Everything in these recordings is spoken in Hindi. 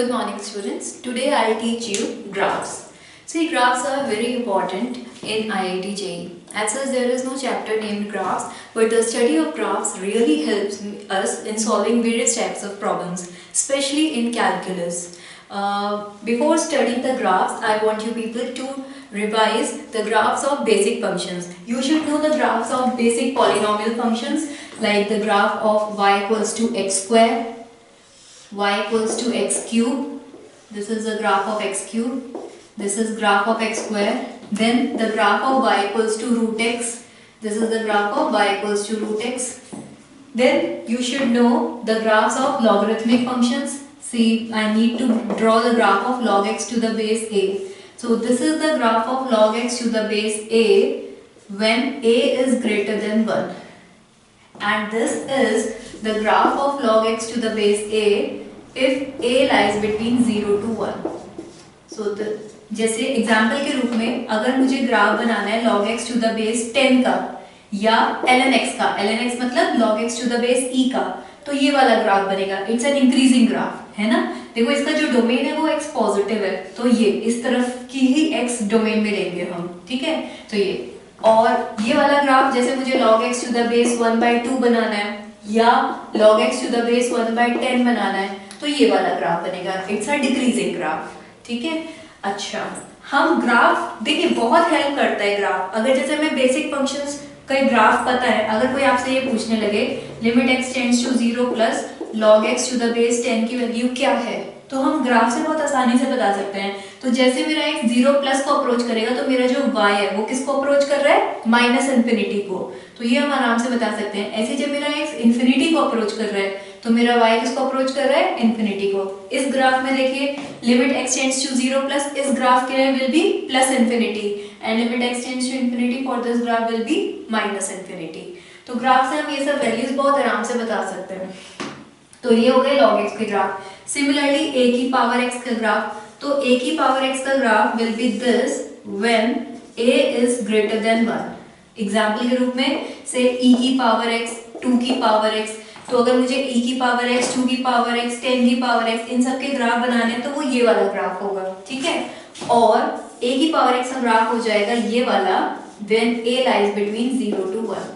Good morning students. Today I'll teach you graphs. See, graphs are very important in IIT JEE. As such, there is no chapter named graphs, but the study of graphs really helps us in solving various types of problems, especially in calculus. Before studying the graphs, I want you people to revise the graphs of basic functions. You should know the graphs of basic polynomial functions like the graph of y equals to x square, y equals to x cube. This is the graph of x cube. This is graph of x square. Then the graph of y equals to root x. This is the graph of y equals to root x. Then you should know the graphs of logarithmic functions. See, I need to draw the graph of log x to the base a. So this is the graph of log x to the base a when a is greater than 1. And this is the graph of log x to the base a if a lies between 0 to 1. So जैसे एग्जाम्पल के रूप में अगर मुझे ग्राफ बनाना है log x to the base 10 का या ln x का, ln x मतलब log x to the base e का, तो ये वाला ग्राफ बनेगा. इट्स एन इंक्रीजिंग ग्राफ, है ना. देखो इसका जो डोमेन है वो x पॉजिटिव है, तो ये इस तरफ की ही x डोमेन में लेंगे हम, ठीक है. तो ये और ये वाला ग्राफ जैसे मुझे log x to the base 1/2 बनाना है या log x to the base 1/10 बनाना है, तो ये वाला ग्राफ बनेगा. इट्स अ डिक्रीजिंग ग्राफ, ठीक है. अच्छा, हम ग्राफ देखिए बहुत हेल्प करता है ग्राफ. अगर जैसे हमें बेसिक फंक्शंस का ग्राफ पता है, अगर कोई आपसे ये पूछने लगे limit x tends to 0 plus log x to the base 10 की वैल्यू क्या है, तो हम ग्राफ से बहुत आसानी से बता सकते हैं. तो जैसे मेरा x 0 प्लस को अप्रोच करेगा तो मेरा जो y है वो किसको अप्रोच कर रहा है, माइनस इन्फिनिटी को, तो ये हम आराम से बता सकते हैं. ऐसे जब मेरा x इन्फिनिटी को अप्रोच कर रहा है तो मेरा y किसको अप्रोच कर रहा है, इन्फिनिटी को. इस ग्राफ में देखिए limit x tends to 0 plus इस ग्राफ के लिए will be plus infinity and limit x tends to infinity for this graph will be minus infinity. तो ग्राफ से हम ये सब वैल्यूज बहुत आराम से बता सकते हैं. तो ये हो गए log x के ग्राफ. सिमिलरली a की पावर x का ग्राफ, तो a की पावर x का graph will B this when a is greater than 1. Example के रूप में से e की पावर x, 2 की पावर x, तो अगर मुझे e की पावर x, 2 की पावर x, 10 की पावर x इन सब के ग्राफ बनाने हैं तो वो ये वाला ग्राफ होगा, ठीक है. और a की पावर x का ग्राफ हो जाएगा ये वाला when a lies between 0 to 1.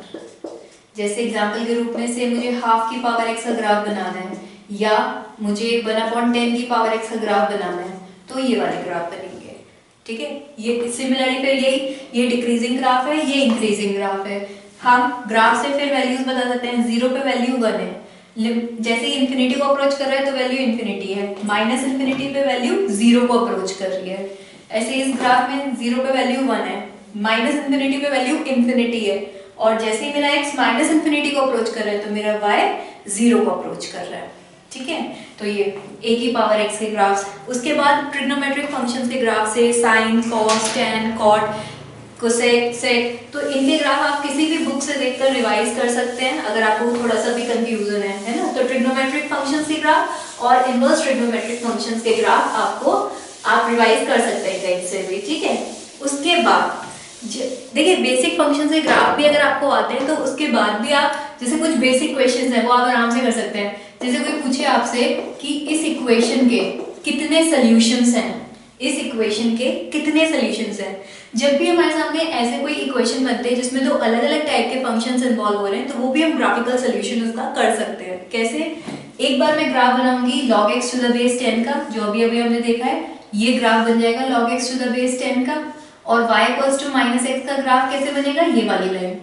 जैसे एग्जांपल के रूप में से मुझे हाफ की पावर x का ग्राफ बनाना है या मुझे 1/10 की पावर x का ग्राफ बनाना है, तो ये वाले ग्राफ बनेंगे, ठीक है. ये सिमिलरली फिर ये डिक्रीजिंग ग्राफ है, ये इंक्रीजिंग ग्राफ है. हम ग्राफ से फिर वैल्यूज बता सकते हैं. 0 पे वैल्यू 1 है, जैसे ही इन्फिनिटी को अप्रोच कर रहा है तो वैल्यू इन्फिनिटी है, माइनस इन्फिनिटी पे वैल्यू 0 को अप्रोच कर रही है. ऐसे इस ग्राफ में 0 पे वैल्यू 1 है, माइनस इन्फिनिटी पे वैल्यू इन्फिनिटी है, और जैसे ही मेरा x माइनस इन्फिनिटी को अप्रोच कर रहा है तो मेरा y 0 को अप्रोच कर रहा है, ठीक है. तो ये a की पावर x के ग्राफ्स. उसके बाद ट्रिग्नोमेट्रिक फंक्शंस के ग्राफ से sine, cos, tan, cot, cosec, sec, तो इनके ग्राफ आप किसी भी बुक से देखकर रिवाइज कर सकते हैं अगर आपको थोड़ा सा भी कंफ्यूजन है ना. तो ट्रिग्नोमेट्रिक फंक्शंस के ग्राफ और इनवर्स ट्रिग्नोमेट्रिक फंक्शंस के ग्राफ आप रिवाइज कर सकते हैं कहीं से भी, ठीक है. उसके बाद देखिए बेसिक फंक्शन के ग्राफ भी अगर आपको आते हैं तो उसके बाद भी आप जैसे कुछ बेसिक क्वेश्चंस हैं वो आप आराम से कर सकते हैं. जैसे कोई पूछे आपसे कि इस इक्वेशन के कितने सॉल्यूशंस हैं, इस इक्वेशन के कितने सॉल्यूशंस हैं. जब भी हमारे सामने ऐसे कोई इक्वेशन बनते हैं जिसमें दो अलग अलग टाइप के फंक्शंस इन्वॉल्व हो रहे हैं तो वो भी हम ग्राफिकल सॉल्यूशन उसका कर सकते हैं. कैसे, एक बार मैं ग्राफ बनाऊंगी log x to the base 10 का, जो अभी हमने देखा है, ये ग्राफ बन जाएगा log x to the base 10 का. और y equals to minus x का ग्राफ कैसे बनेगा, ये वाली लाइन,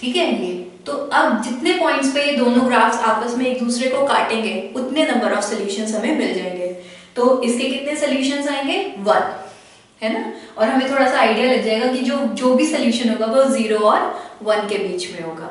ठीक है. ये तो अब जितने पॉइंट्स पे ये दोनों ग्राफ्स आपस में एक दूसरे को काटेंगे उतने नंबर ऑफ सॉल्यूशंस हमें मिल जाएंगे. तो इसके कितने सॉल्यूशंस आएंगे, 1, है ना. और हमें थोड़ा सा आइडिया लग जाएगा कि जो भी सॉल्यूशन होगा वो 0 और 1 के बीच में होगा.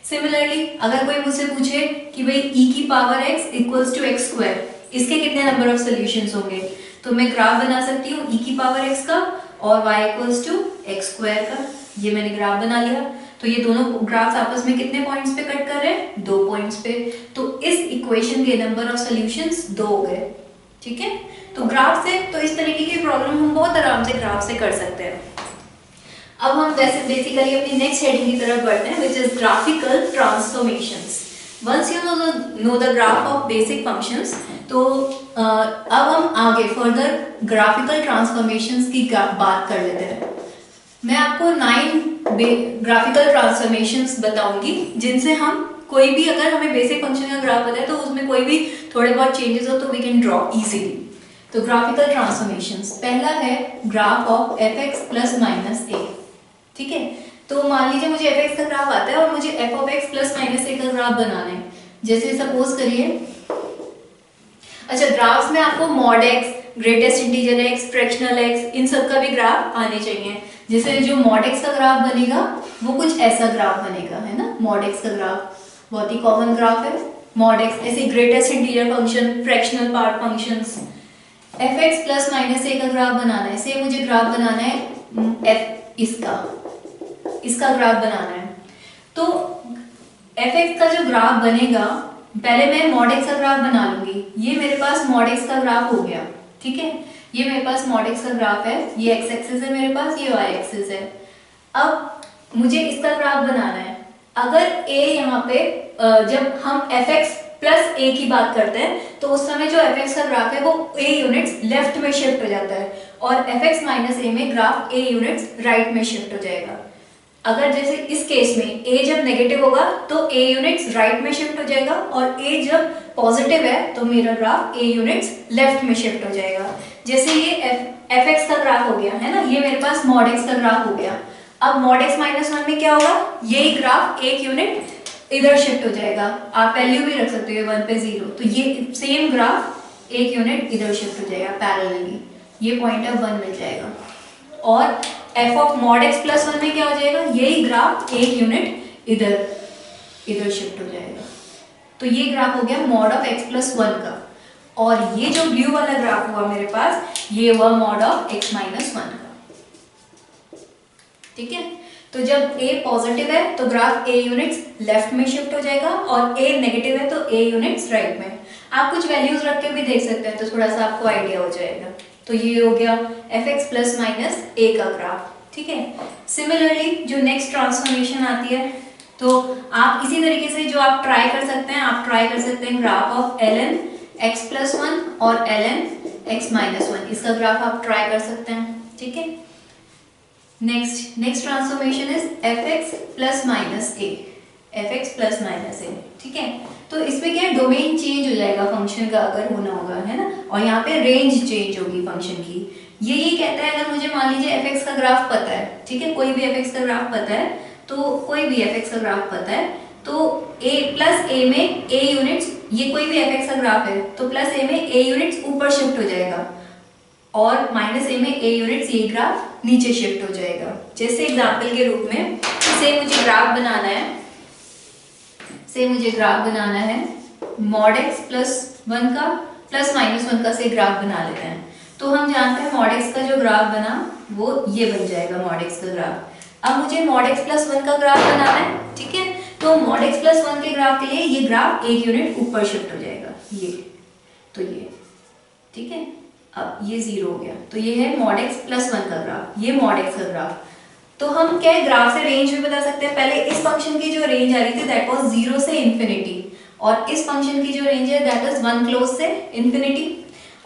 सिमिलरली अगर कोई मुझसे पूछे कि भाई e की power x equals to x square, इसके कितने नंबर ऑफ सॉल्यूशंस होंगे, तो मैं ग्राफ बना सकती हूँ e की पावर x का और y equals to x square का. ये मैंने ग्राफ बना लिया. तो ये दोनों ग्राफ्स आपस में कितने पॉइंट्स पे कट कर रहे हैं, 2 पॉइंट्स पे. तो इस इक्वेशन के नंबर ऑफ सॉल्यूशंस 2 हो गए, ठीक है. तो ग्राफ से तो इस तरीके की प्रॉब्लम हम बहुत आराम से ग्राफ से कर सकते हैं. अब हम वैसे बेसिकली अपनी नेक्स्ट हेडिंग की तरफ बढ़ते हैं, which is graphical transformations. Once you know the graph of basic functions, तो अब हम आगे फर्दर ग्राफिकल ट्रांसफॉर्मेशंस की बात कर लेते हैं। मैं आपको 9 ग्राफिकल ट्रांसफॉर्मेशंस बताऊंगी जिनसे हम कोई भी, अगर हमें बेसिक फंक्शन का ग्राफ पता है तो उसमें कोई भी थोड़े बहुत चेंजेस हो तो वी कैन ड्रॉ इजीली। तो ग्राफिकल ट्रांसफॉर्मेशंस, पहला है graph of f x plus minus a. ठीक है, तो मान लीजिए मुझे एफ एक्स का ग्राफ आता है और मुझे f of x plus minus a का ग्राफ बनाना है। जैसे सपोज करिए, अच्छा ग्राफ्स में आपको mod x, greatest integer x, fractional x, इन सब का भी ग्राफ आने चाहिए। जैसे जो मॉड एक्स का ग्राफ बनेगा वो कुछ ऐसा ग्राफ बनेगा, है ना। मॉड एक्स का ग्राफ बहुत ही कॉमन ग्राफ है, मॉड एक्स। ऐसे greatest integer function, fractional part functions, f x plus minus a का ग्राफ बनाना है। से मुझे ग्राफ बनाना है एफ इसका ग्राफ बनाना है। तो एफ एक्स का जो ग्राफ बनेगा, पहले मैं मॉड एक्स का ग्राफ बना लूंगी। ये मेरे पास मॉड एक्स का ग्राफ हो गया। ठीक है, ये मेरे पास मॉड एक्स का ग्राफ है, ये एक्स एक्सिस है मेरे पास, ये वाई एक्सिस है। अब मुझे इसका ग्राफ बनाना है। अगर ए यहाँ पे जब हम एफ एक्स प्लस ए की बात करते हैं तो उस समय जो एफ एक्स का ग्राफ है वो ए यूनिट्स लेफ्ट में शिफ्ट हो जाता है, और एफ एक्स माइनस ए में ग्राफ ए यूनिट्स राइट में शिफ्ट हो जाएगा। अगर जैसे इस केस में ए जब नेगेटिव होगा तो ए यूनिट्स राइट में शिफ्ट हो जाएगा, और ए जब पॉजिटिव है तो मेरा ग्राफ ए यूनिट्स लेफ्ट में शिफ्ट हो जाएगा। जैसे ये एफ एक्स का ग्राफ हो गया है ना, ये मेरे पास मॉड एक्स का ग्राफ हो गया। अब मॉड एक्स माइनस 1 में क्या होगा, यही ग्राफ एक यूनिट इधर शिफ्ट हो जाएगा। आप वैल्यू भी रख सकते हो 1 पे 0, तो ये सेम ग्राफ एक यूनिट इधर शिफ्ट हो जाएगा पैरेलली, ये पॉइंट अब 1 मिल जाएगा। और F of mod x plus 1 में क्या हो जाएगा, यही ग्राफ एक यूनिट इधर शिफ्ट हो जाएगा। तो ये ग्राफ हो गया मॉड ऑफ एक्स प्लस 1 का। और ये जो ब्लू वाला ग्राफ हुआ मेरे पास, ये हुआ मॉड ऑफ एक्स माइनस 1 का। ठीक है, तो जब a पॉजिटिव है तो ग्राफ a यूनिट्स लेफ्ट में शिफ्ट हो जाएगा, और a नेगेटिव है तो a यूनिट्स राइट में। आप कुछ वैल्यूज रख के भी देख सकते हैं तो थोड़ा सा आपको आइडिया हो जाएगा। तो ये हो गया F x plus minus a का ग्राफ। ठीक है, सिमिलरली जो नेक्स्ट ट्रांसफॉर्मेशन आती है, तो आप इसी तरीके से जो आप ट्राई कर सकते हैं, आप ट्राई कर सकते हैं graph of L N X plus 1 और एल एन एक्स माइनस 1, इसका ग्राफ आप ट्राई कर सकते हैं। ठीक है, next transformation is f x plus minus a, f x plus minus a. ठीक है, तो इसमें क्या है, डोमेन चेंज हो जाएगा फंक्शन का अगर होना होगा, है ना, और यहाँ पे रेंज चेंज होगी फंक्शन की। ये कहता है, अगर मुझे मान लीजिए एफ एक्स का ग्राफ पता है, ठीक है, कोई भी एफ एक्स का ग्राफ पता है, तो कोई भी एफ एक्स का ग्राफ पता है, तो a प्लस ए में a यूनिट्स, ये कोई भी एफ एक्स का ग्राफ है तो प्लस ए में a यूनिट्स ऊपर शिफ्ट हो जाएगा, और माइनस ए में a यूनिट्स ये ग्राफ नीचे शिफ्ट हो जाएगा। जैसे एग्जांपल के रूप में, से मुझे ग्राफ बनाना है मॉड एक्स प्लस 1 का प्लस माइनस 1 का, से ग्राफ बना लेते हैं। तो हम जानते हैं मॉड एक्स का जो ग्राफ बना वो ये बन जाएगा मॉड एक्स का ग्राफ। अब मुझे मॉड एक्स प्लस 1 का ग्राफ बनाना है। ठीक है, तो मॉड एक्स प्लस 1 के ग्राफ के लिए ये ग्राफ एक यूनिट ऊपर शिफ्ट हो जाएगा, ये तो ये। ठीक है, अब ये 0 हो गया, तो ये है मॉड एक्स प्लस 1 का ग्राफ, ये मॉड एक्स का ग्राफ। तो हम क्या ग्राफ से रेंज भी बता सकते हैं। पहले इस फंक्शन की जो रेंज आ रही थी दैट वाज 0 से इन्फिनिटी, और इस फंक्शन की जो रेंज है दैट इज 1 क्लोज से इन्फिनिटी।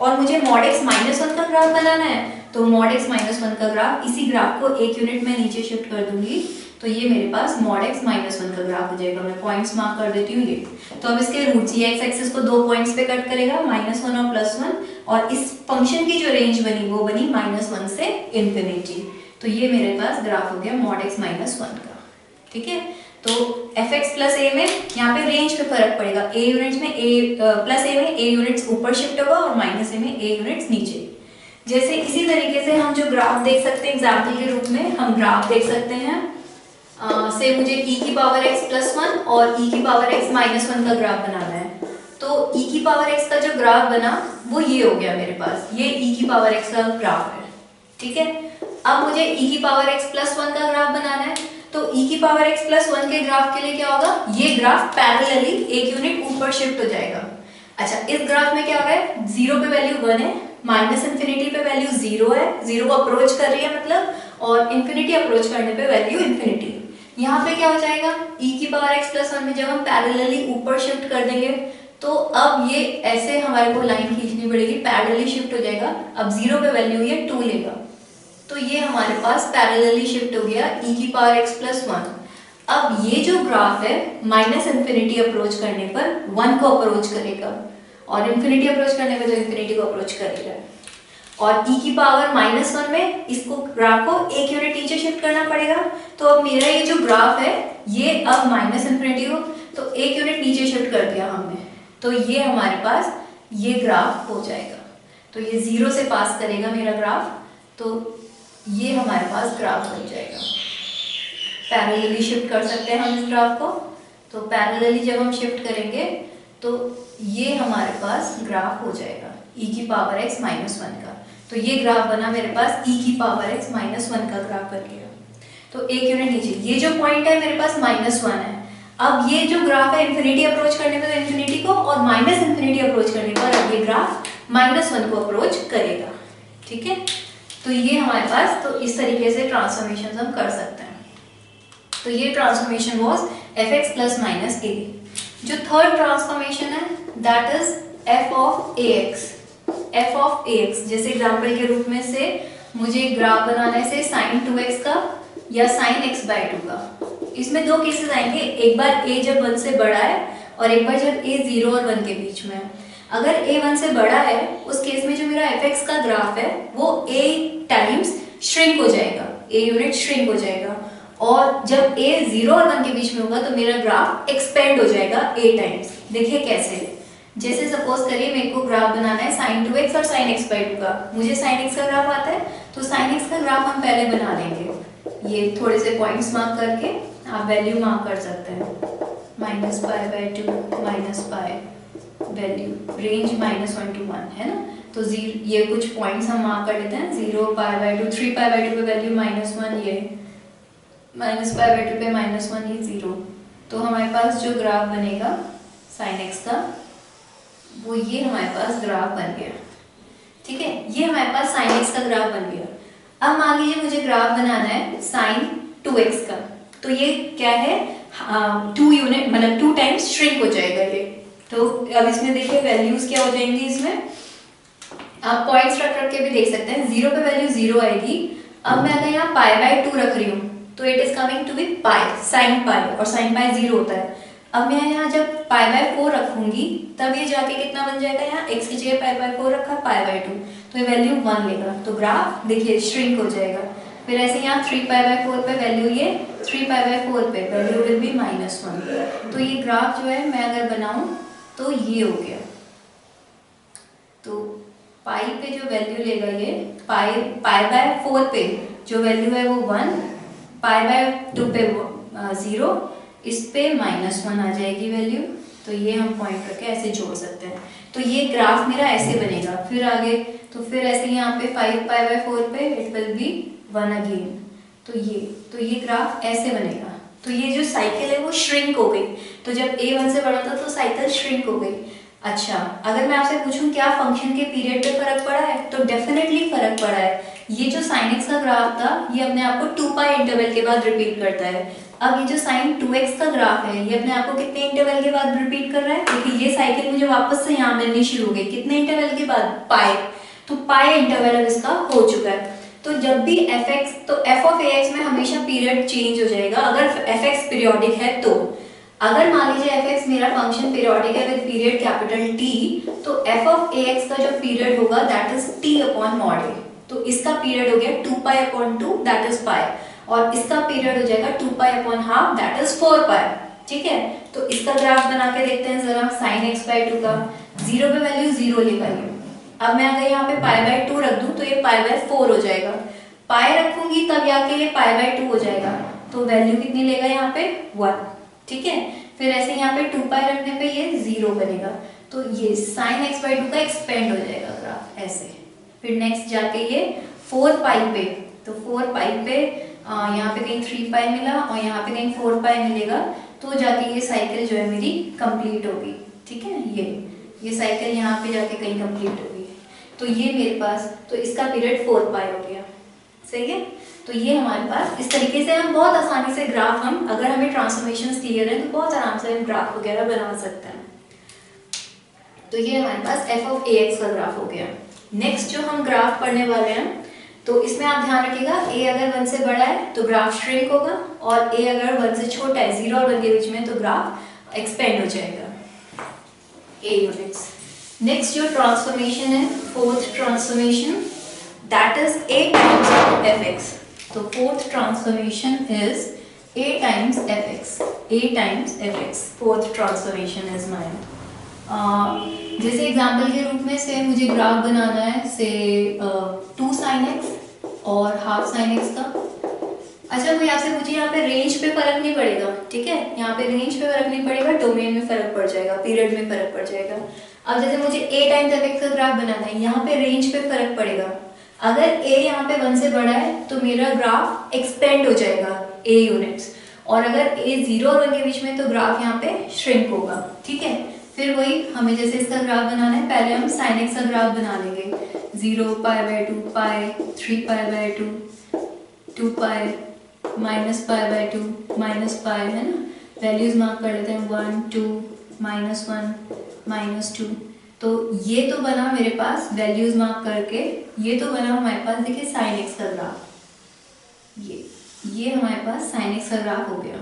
और मुझे मॉड एक्स माइनस 1 का ग्राफ बनाना है, तो मॉड एक्स माइनस 1 का ग्राफ, इसी ग्राफ को एक यूनिट में नीचे शिफ्ट कर दूंगी, तो ये मेरे पास मॉड एक्स माइनस 1 का ग्राफ हो जाएगा। मैं पॉइंट्स मार्क कर देती हूँ ये। तो अब इसके रूट्स, ये एक्स एक्सिस को 2 पॉइंट्स पे कट करेगा, -1 और +1, और इस फंक्शन की जो रेंज बनी वो बनी -1 से इन्फिनिटी। तो ये मेरे पास ग्राफ हो गया मॉड एक्स माइनस 1 का। ठीक है, तो एफ एक्स प्लस ए में यहाँ पे रेंज पे फर्क पड़ेगा, ए यूनिट्स में प्लस ए में ए यूनिट्स ऊपर शिफ्ट होगा और माइनस ए में ए यूनिट्स नीचे। जैसे इसी तरीके से हम जो ग्राफ देख सकते हैं, एग्जाम्पल के रूप में हम ग्राफ देख सकते हैं। से मुझे e की पावर x प्लस 1 और e की पावर x माइनस 1 का ग्राफ बनाना है। तो e की पावर x का जो ग्राफ बना वो ये हो गया मेरे पास, ये e की पावर x का ग्राफ है। ठीक है, अब मुझे e की पावर x प्लस 1 का ग्राफ बनाना है, तो e की पावर x प्लस 1 के ग्राफ के लिए क्या होगा, ये ग्राफ पैरेलली एक यूनिट ऊपर शिफ्ट हो जाएगा। अच्छा, इस ग्राफ में क्या हो रहा है, 0 पे वैल्यू 1 है, माइनस इन्फिनिटी पे वैल्यू 0 है, 0 को अप्रोच कर रही है मतलब, और इन्फिनिटी अप्रोच करने पे वैल्यू इन्फिनिटी। यहाँ पे क्या हो जाएगा, e की पावर x प्लस 1 में जब हम पैरेलली ऊपर शिफ्ट कर देंगे तो अब ये ऐसे हमारे को लाइन खींचनी पड़ेगी, पैरेलली शिफ्ट हो जाएगा। अब 0 पे वैल्यू ये 2 लेगा, तो ये हमारे पास पैरेलली शिफ्ट हो गया e की पावर x प्लस 1। अब ये जो ग्राफ है माइनस इन्फिनिटी अप्रोच करने पर 1 को अप्रोच करेगा और इन्फिनिटी अप्रोच करने पर तो इन्फिनिटी को अप्रोच करेगा। और e की पावर माइनस 1 में इसको ग्राफ को एक यूनिट नीचे शिफ्ट करना पड़ेगा। तो अब मेरा ये जो ग्राफ है ये अब माइनस इन्फिनिटी को तो एक यूनिट नीचे शिफ्ट कर दिया हमने, तो ये हमारे पास ये ग्राफ हो जाएगा। तो ये 0 से पास करेगा मेरा ग्राफ, तो ये हमारे पास ग्राफ बन जाएगा। पैरेलली शिफ्ट कर सकते हैं हम इस ग्राफ को, तो पैरेलली जब हम शिफ्ट करेंगे तो ये हमारे पास ग्राफ हो जाएगा e की पावर x माइनस 1 का। तो ये ग्राफ बना मेरे पास e की पावर x माइनस 1 का ग्राफ बन गया। तो एक यूनिट नीचे ये जो पॉइंट है मेरे पास माइनस 1 है। अब ये जो ग्राफ है इन्फिनिटी अप्रोच करने पर तो इन्फिनिटी को और माइनस इन्फिनिटी अप्रोच करने पर अब ये ग्राफ माइनस 1 को अप्रोच करेगा। ठीक है, तो ये हमारे पास, तो इस तरीके से ट्रांसफॉर्मेशन हम कर सकते हैं। तो ये transformation was fx plus minus a। जो थर्ड ट्रांसफॉर्मेशन है that is f of ax। f of ax जैसे एग्जांपल के रूप में से मुझे ग्राफ बनाना है से sin 2x का या sin x बाय 2 का। इसमें दो केसेस आएंगे, एक बार a जब 1 से बड़ा है और एक बार जब a 0 और 1 के बीच में है। अगर a 1 से बड़ा है उस केस में जो मेरा fx का ग्राफ है वो a टाइम्स श्रिंक हो जाएगा, a यूनिट श्रिंक हो जाएगा। और जब a 0 और 1 के बीच में होगा तो मेरा ग्राफ एक्सपेंड हो जाएगा a टाइम्स। देखिए कैसे, जैसे सपोज करिए मेरे को ग्राफ बनाना है sin 2x और sin x बाय 2 का। मुझे sin x का ग्राफ आता है तो sin x का ग्राफ हम पहले बना लेंगे। ये थोड़े से पॉइंट्स मार्क करके आप वैल्यू मार्क कर सकते हैं, minus pi by 2 minus pi, value range minus 1 to 1 है ना। तो ये कुछ पॉइंट्स हम मार्क कर लेते हैं, 0 पाई बाय 2, 3 पाई बाय 2 पे वैल्यू माइनस 1, ये माइनस पाई बाय 2 पे माइनस 1, ये 0। तो हमारे पास जो ग्राफ बनेगा sin x का वो ये हमारे पास ग्राफ बन गया। ठीक है, ये हमारे पास sin x का ग्राफ बन गया। अब मान लीजिए मुझे ग्राफ बनाना है sin 2x का, तो ये क्या है 2 यूनिट मतलब 2 टाइम्स श्रिंक हो जाएगा ये। तो अब इसमें देखिए वैल्यूज क्या हो जाएंगी, इसमें आप पॉइंट्स रख के भी देख सकते हैं। 0 पे वैल्यू 0 आएगी। अब मैं अगर यहाँ पाई बाय 2 रख रही हूँ तो it is coming to be pi, sine pi, और साइन पाई 0 होता है। अब मैं यहाँ जब पाई बाय 4 रखूंगी तब ये जाके कितना बन जाएगा, यहाँ x की जगह पाई बाय 4 रखा, पाई बाय 2, तो ये वैल्यू 1 लेगा। तो ग्राफ देखिए श्रिंक हो जाएगा। फिर ऐसे यहाँ 3 पाई बाय 4 पे वैल्यू, ये 3 पाई बाय 4 पे वैल्यू विल बी माइनस 1। तो ये ग्राफ जो है मैं अगर बनाऊं तो ये हो गया। तो पाई पे जो वैल्यू लेगा ये पाई बाय 4 पे जो वैल्यू है वो 1, पाई बाय 2 पे 0, इस पे माइनस 1 आ जाएगी वैल्यू। तो ये हम पॉइंट रख के ऐसे जोड़ सकते हैं। तो ये ग्राफ मेरा ऐसे बनेगा। फिर आगे तो फिर ऐसे यहाँ पे 5 पाई बाय 4 पे इट विल बी 1 अगेन। तो ये ग्राफ ऐसे बनेगा। तो ये जो साइकिल है वो श्रिंक हो गई। तो जब a 1 से बड़ा था तो साइकिल श्रिंक हो गई। अच्छा, अगर मैं आपसे पूछूं क्या फंक्शन के पीरियड पे फर्क पड़ा है, तो डेफिनेटली फर्क पड़ा है। ये जो sin x का ग्राफ था ये अपने आप को 2 पाई इंटरवल के बाद रिपीट करता है। अब ये जो sin 2x का ग्राफ है ये अपने आप को कितने इंटरवल के बाद रिपीट कर रहा है, क्योंकि ये साइकिल मुझे वापस से यहाँ मिलनी शुरू हो गई। कितने इंटरवल के बाद, पाई। तो पाई इंटरवल अब इसका हो चुका है। तो जब भी fx, तो f ऑफ ax में हमेशा पीरियड चेंज हो जाएगा अगर fx पीरियोडिक है। तो अगर मान लीजिए fx मेरा फंक्शन पीरियोडिक है विद पीरियड कैपिटल T, तो f ऑफ ax का जो पीरियड होगा that is t upon mod a। तो इसका पीरियड हो गया 2 pi upon 2 that is pi, और इसका पीरियड हो जाएगा 2 pi upon half that is 4 पाई। ठीक है, तो इसका ग्राफ बना के देखते हैं जरा sin x बाय 2 का। 0 पे वैल्यू 0 लेगा ये। अब मैं अगर यहाँ पे पाई बाय 2 रख दूं तो ये पाई बाय 4 हो जाएगा। पाई रखूंगी तब जाके ये पाई बाय 2 हो जाएगा। तो वैल्यू कितनी लेगा यहाँ पे 1। ठीक है, फिर ऐसे यहाँ पे 2 पाई रखने पे ये 0 बनेगा। तो ये sin x बाय 2 का एक्सपेंड हो जाएगा ग्राफ ऐसे। फिर नेक्स्ट जाके ये 4 पाई पे, तो 4 पाई पे यहाँ पे कहीं 3 पाई मिला और यहाँ पे कहीं 4 पाई मिलेगा। तो जाके ये साइकिल जो है मेरी कंप्लीट होगी। ठीक है, ये साइकिल यहाँ पे जाके कहीं कंप्लीट होगी। तो ये मेरे पास, तो इसका पीरियड 4 पाई हो गया। सही है। तो ये हमारे पास इस तरीके से हम बहुत आसानी से ग्राफ, हम अगर हमें ट्रांसफॉर्मेशंस क्लियर है तो बहुत आराम से हम ग्राफ वगैरह बना सकते हैं। तो ये हमारे पास f ऑफ ax का ग्राफ हो गया। नेक्स्ट जो हम ग्राफ पढ़ने वाले हैं, तो इसमें आप ध्यान रखिएगा a अगर 1 से बड़ा है तो ग्राफ श्रिंक होगा, और a अगर 1 से छोटा है 0 और 1 के बीच में तो ग्राफ एक्सपेंड हो जाएगा a यूनिट्स। नेक्स्ट जो ट्रांसफॉर्मेशन है, fourth transformation, that is a times fx। तो fourth transformation is a times fx, a times fx, fourth transformation is mine. जैसे एग्जाम्पल के रूप में से मुझे ग्राफ बनाना है से 2 sin x और हाफ sin x का। अच्छा, कोई आपसे पूछिए यहाँ पे रेंज पे फर्क नहीं पड़ेगा, ठीक है, यहाँ पे रेंज पे फर्क नहीं पड़ेगा, डोमेन में फर्क पड़ जाएगा, पीरियड में फर्क पड़ जाएगा। अब जैसे मुझे a टाइम्स fx का ग्राफ बनाना है, यहाँ पे रेंज पे फर्क पड़ेगा। अगर a यहाँ पे 1 से बड़ा है तो मेरा ग्राफ एक्सपेंड हो जाएगा a यूनिट्स, और अगर a 0 और 1 के बीच में तो ग्राफ यहाँ पे श्रिंक होगा, ठीक है। फिर वही हमें जैसे इसका ग्राफ बनाना है, पहले हम sin x का ग्राफ बना लेंगे, 0 π/2 पाई 3 π/2 2 पाई -π/2 -π, है ना। वैल्यूज मार्क कर लेते हैं 1 2 -1 -2। तो ये तो बना मेरे पास वैल्यूज मार्क करके, ये तो बना हमारे पास, देखिए sin x का ग्राफ, ये हमारे पास sin x का ग्राफ हो गया,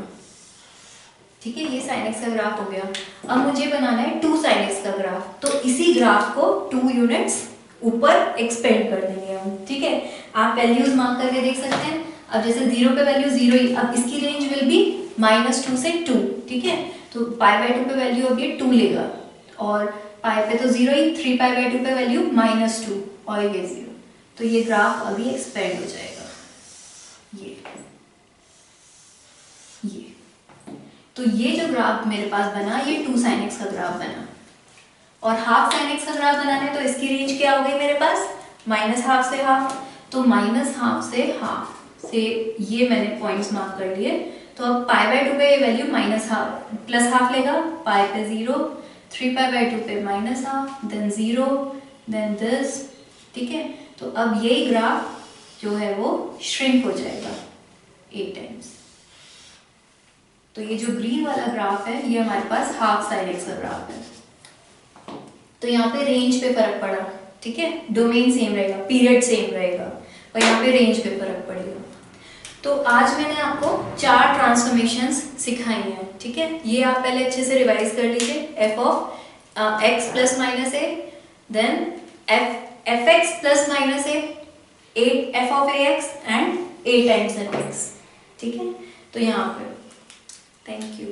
ठीक है, ये sin x का ग्राफ हो गया। अब मुझे बनाना है 2 sin x का ग्राफ, तो इसी ग्राफ को 2 यूनिट्स ऊपर एक्सपेंड कर देंगे हम, ठीक है। आप वैल्यूज मार्क करके देख सकते हैं। अब जैसे 0 पे वैल्यू 0 ही, अब इसकी रेंज विल बी -2 से 2, ठीक है। तो π/2 पे वैल्यू अब ये 2 लेगा, और पाई पे तो 0 ही, 3 π/2 पे वैल्यू -2 और ये 0, तो ये ग्राफ अभी एक्सपेंड हो जाएगा, ये। तो ये जो ग्राफ मेरे पास बना, ये 2 sin x का ग्राफ बना। और हाफ sin x का ग्राफ बनाना है तो इसकी रेंज क्या हो गई मेरे पास, -½ से हाफ। तो -½ से हाफ से ये मैंने पॉइंट्स मार्क कर लिए। तो अब π/2 पे वैल्यू +½ लेगा, पाई पे 0, 3 π/2 पे -½ देन 0 देन दिस, ठीक है। तो अब यही ग्राफ जो है वो श्रिंक हो जाएगा a टाइम्स। तो ये जो ग्रीन वाला ग्राफ है, ये हमारे पास हाफ sin x का ग्राफ है। तो यहाँ पे रेंज पे फर्क पड़ा, ठीक है, डोमेन सेम रहेगा, पीरियड सेम रहेगा, और यहाँ पे रेंज पे फर्क पड़ेगा। तो आज मैंने आपको 4 ट्रांसफॉर्मेशंस सिखाई हैं, ठीक है। ये आप पहले अच्छे से रिवाइज कर लीजिए, f of x plus minus a, then fx plus minus a, f of ax and a times fx, ठीक है। तो यहाँ पे थैंक यू।